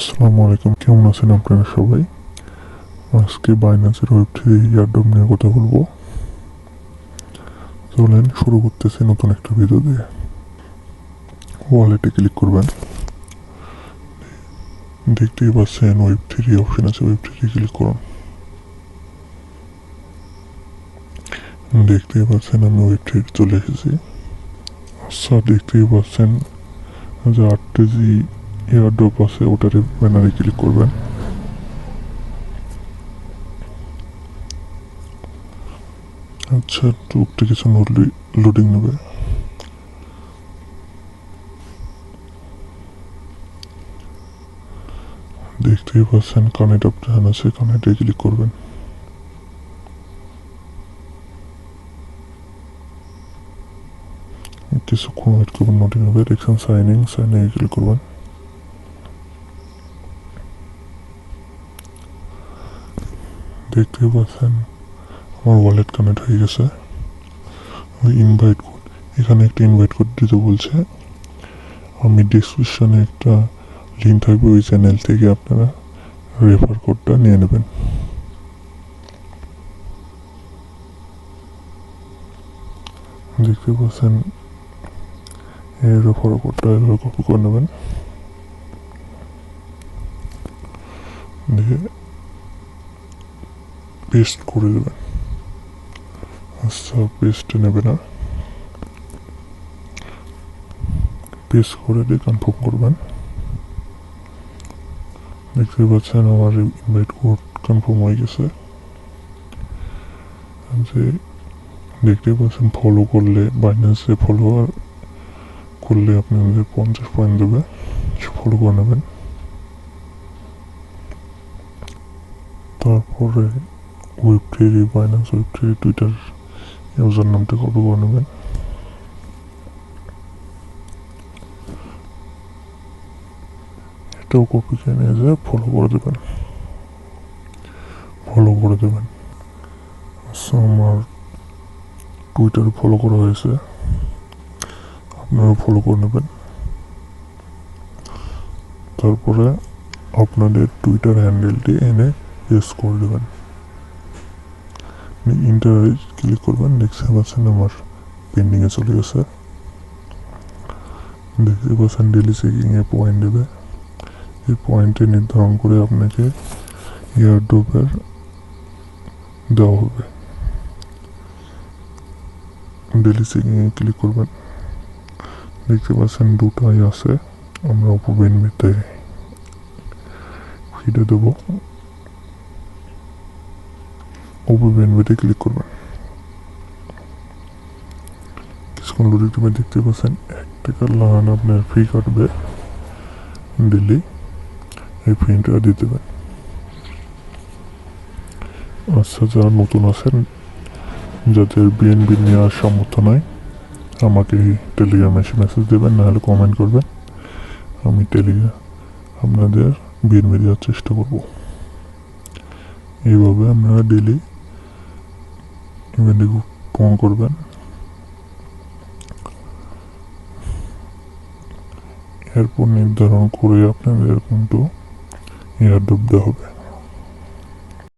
আসসালামু আলাইকুম, কেমন আছেন আপনারা সবাই? আজকে বাইন্যান্সের ওয়েব3 এয়ারড্রপ নিয়ে কথা বলবো। চলেন শুরু করতেছি নতুন একটা ভিডিও দিয়ে। ওয়ালেটে ক্লিক করবেন, দেখতেই পাচ্ছেন ওয়েব3 অপশন আছে, ওয়েব3 ক্লিক করুন। দেখতেই পাচ্ছেন আমি ওয়েব3 চলে এসেছি। আচ্ছা, দেখতেই পাচ্ছেন যে 8টি এয়ারড্রপ আছে, ওটার ব্যানারে ক্লিক করবেন। আচ্ছা, টুকটা কিছু লোডিং নেবে। দেখতেই পাচ্ছেন কানেক্ট অপশন আছে, কানেক্টে ক্লিক করবেন। কিছুক্ষণ ওয়েট করবেন, নোটিং হবে। দেখছেন সাইনিং ক্লিক করবেন। দেখতেই পাচ্ছেন আমার ওয়ালেট কানেক্ট হয়ে গেছে। ওই ইনভাইট কোড, এখানে একটা ইনভাইট কোড দিতে বলছে। আমি ডিসক্রিপশনে একটা লিঙ্ক থাকবে, ওই চ্যানেল থেকে আপনারা রেফার কোডটা নিয়ে নেবেন। দেখতে পাচ্ছেন এই রেফার কোডটা এভাবে কপি করে নেবেন, দিয়ে পেস্ট করে দেবেন। আচ্ছা, পেস্টে নেবে না, পেস্ট করে দিয়ে কনফার্ম করবেন। দেখতে পাচ্ছেন আমার ইনভাইট কোড কনফার্ম হয়ে গেছে। যে দেখতে পাচ্ছেন ফলো করলে, বাইন্যান্সে ফলোয়ার করলে আপনাদের 50 পয়েন্ট দেবে, ফলো করে নেবেন। তারপরে ওয়েব3, বাইন্যান্স ওয়েব3 টুইটার ইউজার নামটা কপি করে নেবেন। এটাও কপি করে নিয়ে যায় ফলো করে দেবেন। আচ্ছা, আমার টুইটারে ফলো করা হয়েছে, আপনারা ফলো করে নেবেন। তারপরে আপনাদের টুইটার হ্যান্ডেলটি এনে পেস্ট করে দেবেন। ইন্টারে ক্লিক করবেন। দেখতে পাচ্ছেন আমার পেন্ডিংয়ে চলে গেছে। দেখতে পাচ্ছেন ডেলি চেকিংয়ে পয়েন্ট দেবে। এই পয়েন্টে নির্ধারণ করে আপনাকে এয়ারড্রপের দেওয়া হবে। ডেলি চেকিংয়ে ক্লিক করবেন। দেখতে পাচ্ছেন দুটাই আছে, আমরা ওপেনবিতে ফিডে দেবো। ওপেনবিতে ক্লিক করবেন। কিছুক্ষণ লোডিং টাইমে দেখতে পাচ্ছেন 1 টাকা লাগান আপনার ফ্রি কাটবে ডেলি। এই ফিটা দিয়ে দেবেন। আচ্ছা, যারা নতুন আছেন, যাদের বিএনবি নেওয়ার সামর্থ্য নয়, আমাকে টেলিগ্রামে মেসেজ দেবেন, নাহলে কমেন্ট করবেন। আমি আপনাদের বিএনবি দেওয়ার চেষ্টা করব। এইভাবে আপনারা ডেলি ইভেন্টে ফোন করবেন। এরপর নির্ধারণ করে আপনাদের কিন্তু এয়ারড্রপ দেওয়া হবে।